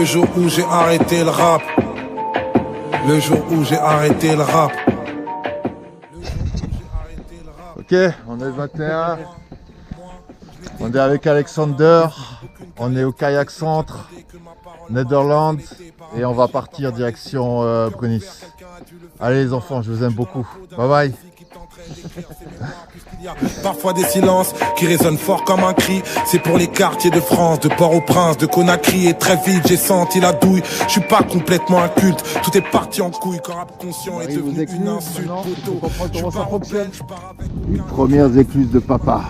Le jour où j'ai arrêté le rap. Le jour où j'ai arrêté le rap. Ok, on est le 21. On est avec Alexander. On est au Kayak Centre, Netherlands. Et on va partir direction Brunis. Allez les enfants, je vous aime beaucoup. Bye bye. Parfois des silences qui résonnent fort comme un cri. C'est pour les quartiers de France, de Port-au-Prince, de Conakry. Et très vite j'ai senti la douille. Je suis pas complètement inculte. Tout est parti en couille quand rap conscient est devenu une insulte. Comment ça fonctionne. Les premières écluses de papa.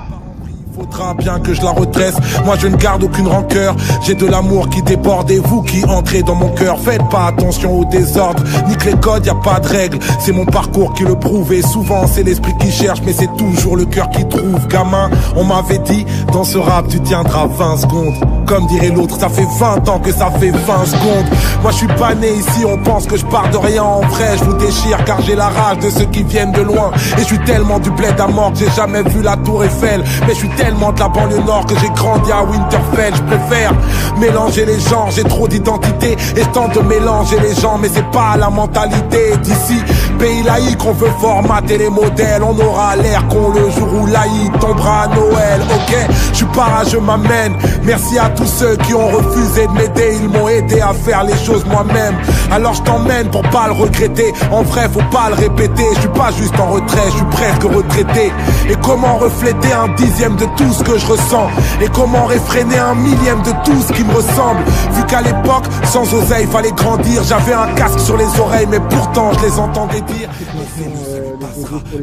Faudra bien que je la redresse. Moi je ne garde aucune rancœur. J'ai de l'amour qui déborde et vous qui entrez dans mon cœur. Faites pas attention au désordre. Nique les codes, y a pas de règles. C'est mon parcours qui le prouve. Et souvent c'est l'esprit qui cherche, mais c'est toujours le cœur qui trouve. Gamin, on m'avait dit, dans ce rap tu tiendras 20 secondes. Comme dirait l'autre, ça fait 20 ans que ça fait 20 secondes. Moi je suis pas né ici, on pense que je pars de rien. En vrai je vous déchire car j'ai la rage de ceux qui viennent de loin. Et je suis tellement du bled à mort que j'ai jamais vu la tour Eiffel. Mais je suis tellement de la banlieue nord que j'ai grandi à Winterfell. Je préfère mélanger les genres, j'ai trop d'identité. Et je tente de mélanger les gens, mais c'est pas la mentalité d'ici. Pays laïque, on veut formater les modèles. On aura l'air con le jour où laïque tombera à Noël. Ok, je suis pas rageux, m'amène. Merci à tous ceux qui ont refusé de m'aider. Ils m'ont aidé à faire les choses moi-même. Alors je t'emmène pour pas le regretter. En vrai faut pas le répéter. Je suis pas juste en retrait, je suis presque retraité. Et comment refléter un dixième de tout ce que je ressens? Et comment réfréner un millième de tout ce qui me ressemble? Vu qu'à l'époque, sans oseille, fallait grandir. J'avais un casque sur les oreilles, mais pourtant je les entendais dire.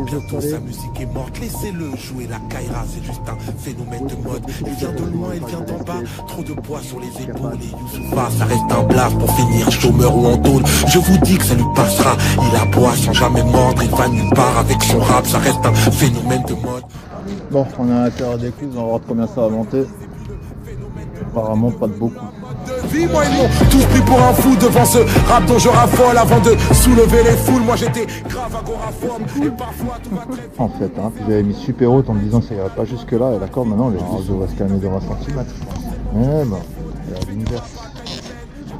Bientôt sa musique est morte, laissez-le jouer la Kaira, c'est juste un phénomène de mode. Il vient de loin, il vient d'en bas, trop de poids sur les épaules. Et Youssoupha, ça reste un blaf pour finir chômeur ou en tôle. Je vous dis que ça lui passera, il aboie sans jamais mordre. Il va nulle part avec son rap, ça reste un phénomène de mode. Bon, on est à l'intérieur des clous, on va voir combien ça va monter. Apparemment pas de beaucoup. Moi ils m'ont tous pris pour un fou devant ce rap dont je raffole. Avant de soulever les foules, moi j'étais grave agoraphobe. Et parfois tout va très vite. En fait, hein, j'avais mis super haute en me disant que ça irait pas jusque là. Et d'accord, maintenant les réseaux vont se calmer de 20 cm. Eh ben, il y a l'inverse.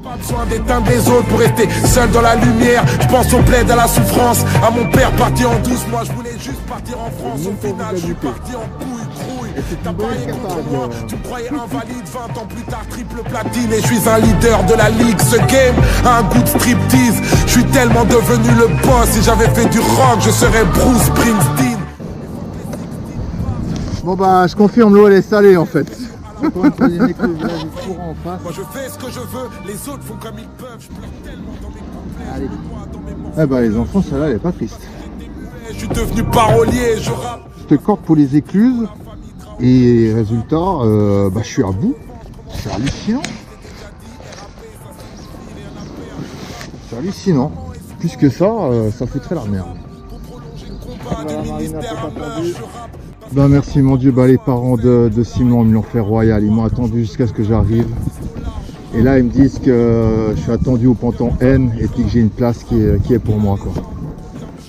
Pas besoin d'éteindre les autres pour rester seul dans la lumière. Je pense au plaid, à la souffrance, à mon père parti en douce. Moi je voulais juste partir en France. Au final je suis parti en couille. T'as parié contre moi, tu me croyais invalide. 20 ans plus tard, triple platine. Et je suis un leader de la ligue. Ce game a un goût de striptease. Je suis tellement devenu le boss. Si j'avais fait du rock, je serais Bruce Springsteen. Bon bah je confirme, l'eau elle est salée en fait. Moi je fais ce que je veux, les autres font comme ils peuvent. Je pleure tellement dans mes couplets. Eh bah les enfants, celle-là elle est pas triste. Je suis devenu parolier, je rappe. Je te corde pour les écluses. Et résultat, bah, je suis à bout. C'est hallucinant. C'est hallucinant. Plus que ça, ça foutrait la merde. Bah merci mon Dieu, bah, les parents de Simon me l'ont fait royal. Ils m'ont attendu jusqu'à ce que j'arrive. Et là ils me disent que je suis attendu au ponton N et puis que j'ai une place qui est pour moi, quoi.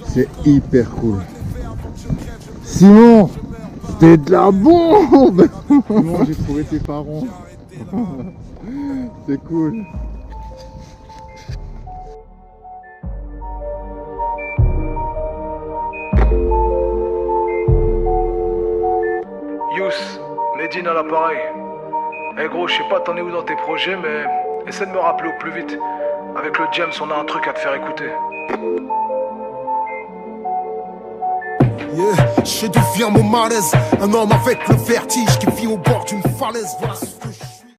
C'est hyper cool. Simon, c'était de la bombe. Comment j'ai trouvé tes parents. C'est cool. Youss, Medine à l'appareil. Eh gros, je sais pas t'en es où dans tes projets, mais essaie de me rappeler au plus vite. Avec le James, on a un truc à te faire écouter. Yeah, je sais d'où vient mon malaise. Un homme avec le vertige qui vit au bord d'une falaise. Voilà.